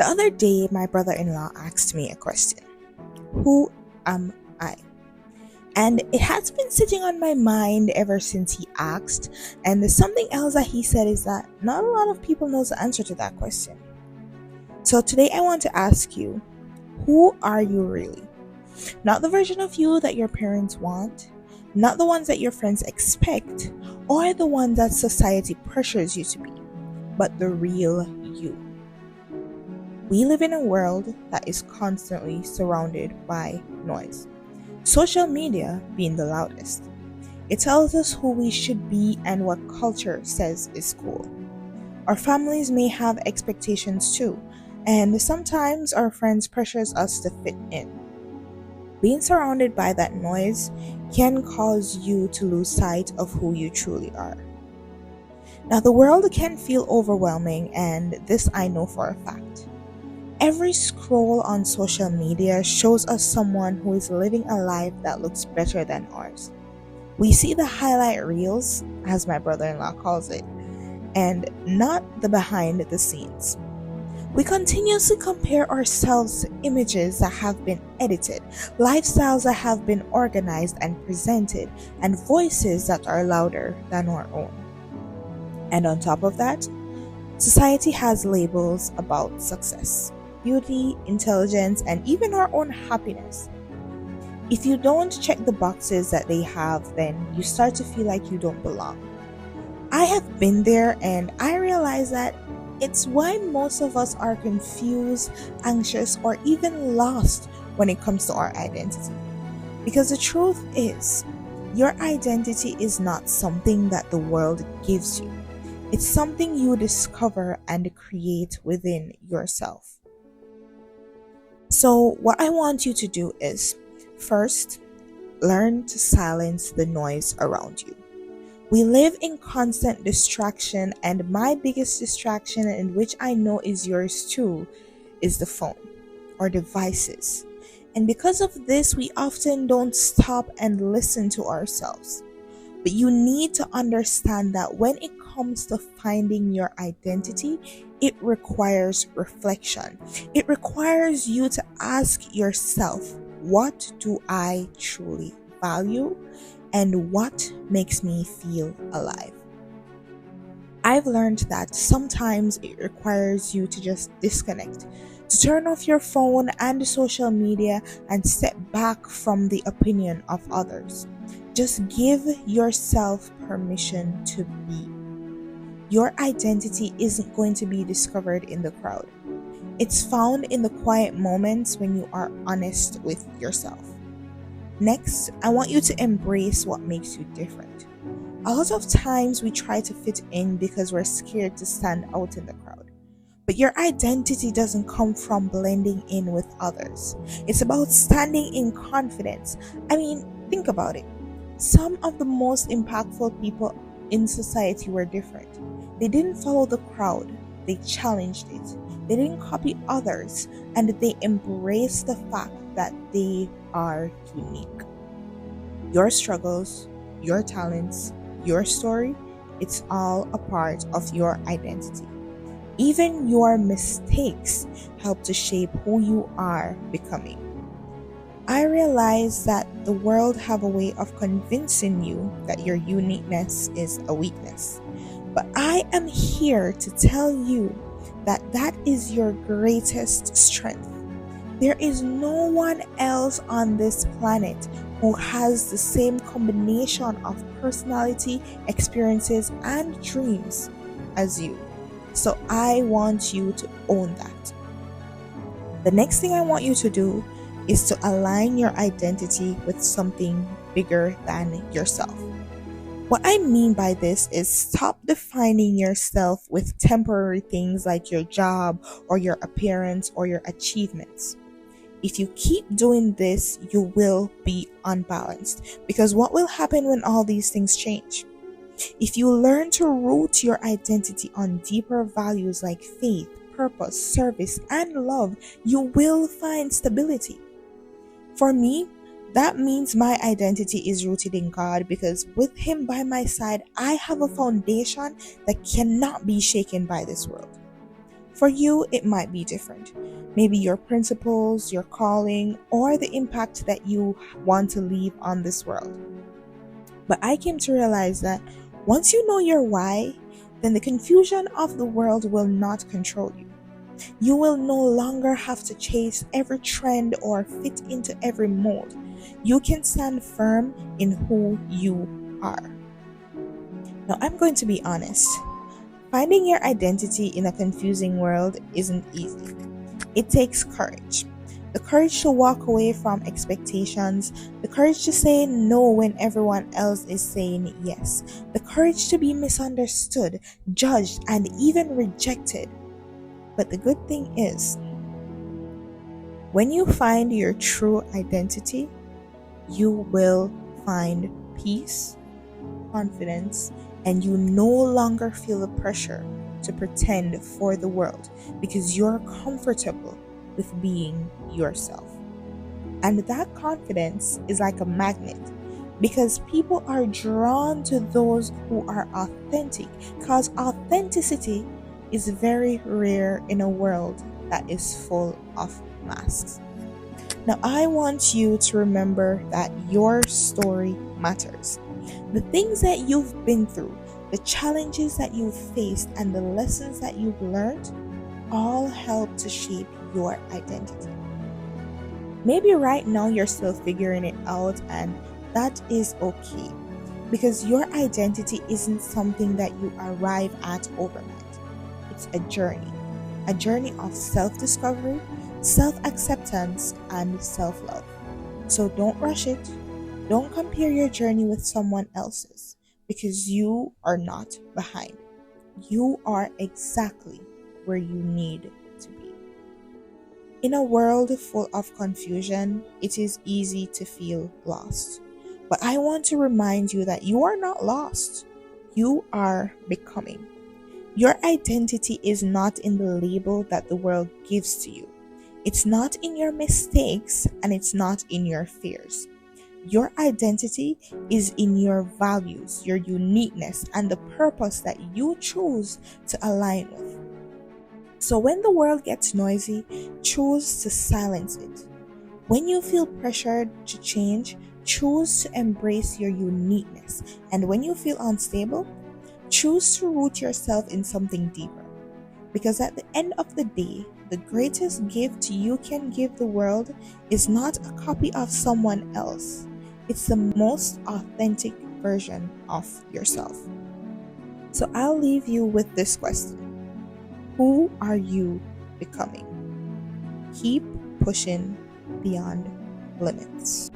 The other day, my brother in law asked me a question. Who am I? And it has been sitting on my mind ever since he asked. And there's something else that he said is that not a lot of people knows the answer to that question. So today I want to ask you, who are you really? Not the version of you that your parents want, not the ones that your friends expect, or the one that society pressures you to be, but the real you. We live in a world that is constantly surrounded by noise. Social media being the loudest. It tells us who we should be and what culture says is cool. Our families may have expectations too, and sometimes our friends pressures us to fit in. Being surrounded by that noise can cause you to lose sight of who you truly are. Now, the world can feel overwhelming, and this I know for a fact. Every scroll on social media shows us someone who is living a life that looks better than ours. We see the highlight reels, as my brother in law calls it, and not the behind the scenes. We continuously compare ourselves to images that have been edited, lifestyles that have been organized and presented, and voices that are louder than our own. And on top of that, society has labels about success, beauty, intelligence, and even our own happiness. If you don't check the boxes that they have, then you start to feel like you don't belong. I have been there, and I realize that it's why most of us are confused, anxious, or even lost when it comes to our identity. Because the truth is, your identity is not something that the world gives you. It's something you discover and create within yourself. So, what I want you to do is first, learn to silence the noise around you. We live in constant distraction, and my biggest distraction, and which I know is yours too, is the phone or devices. And because of this, we often don't stop and listen to ourselves. But you need to understand that when it comes to finding your identity, it requires reflection. It requires you to ask yourself, what do I truly value? And what makes me feel alive? I've learned that sometimes it requires you to just disconnect, to turn off your phone and social media and step back from the opinion of others. Just give yourself permission to be. Your identity isn't going to be discovered in the crowd. It's found in the quiet moments when you are honest with yourself. Next, I want you to embrace what makes you different. A lot of times we try to fit in because we're scared to stand out in the crowd. But your identity doesn't come from blending in with others. It's about standing in confidence. I mean, think about it. Some of the most impactful people in society were different. They didn't follow the crowd, they challenged it. They didn't copy others, and they embraced the fact that they are unique. Your struggles, your talents, your story, it's all a part of your identity. Even your mistakes help to shape who you are becoming. I realize that the world have a way of convincing you that your uniqueness is a weakness. But I am here to tell you that that is your greatest strength. There is no one else on this planet who has the same combination of personality, experiences, and dreams as you. So I want you to own that. The next thing I want you to do is to align your identity with something bigger than yourself. What I mean by this is stop defining yourself with temporary things like your job or your appearance or your achievements. If you keep doing this, you will be unbalanced, because what will happen when all these things change? If you learn to root your identity on deeper values like faith, purpose, service, and love, you will find stability. For me, that means my identity is rooted in God, because with Him by my side, I have a foundation that cannot be shaken by this world. For you, it might be different. Maybe your principles, your calling, or the impact that you want to leave on this world. But I came to realize that once you know your why, then the confusion of the world will not control you. You will no longer have to chase every trend or fit into every mold. You can stand firm in who you are. Now, I'm going to be honest. Finding your identity in a confusing world isn't easy. It takes courage. The courage to walk away from expectations, the courage to say no when everyone else is saying yes, the courage to be misunderstood, judged, and even rejected. But the good thing is, when you find your true identity, you will find peace, confidence, and you no longer feel the pressure to pretend for the world because you're comfortable with being yourself. And that confidence is like a magnet because people are drawn to those who are authentic, because authenticity is very rare in a world that is full of masks. Now, I want you to remember that your story matters. The things that you've been through, the challenges that you've faced, and the lessons that you've learned all help to shape your identity. Maybe right now you're still figuring it out, and that is okay because your identity isn't something that you arrive at overnight. It's a journey of self-discovery, self-acceptance, and self-love. So don't rush it. Don't compare your journey with someone else's because you are not behind. You are exactly where you need to be. In a world full of confusion, it is easy to feel lost. But I want to remind you that you are not lost. You are becoming. Your identity is not in the label that the world gives to you. It's not in your mistakes, and it's not in your fears. Your identity is in your values, your uniqueness, and the purpose that you choose to align with. So when the world gets noisy, choose to silence it. When you feel pressured to change, choose to embrace your uniqueness. And when you feel unstable, choose to root yourself in something deeper. Because at the end of the day, the greatest gift you can give the world is not a copy of someone else. It's the most authentic version of yourself. So I'll leave you with this question. Who are you becoming? Keep pushing beyond limits.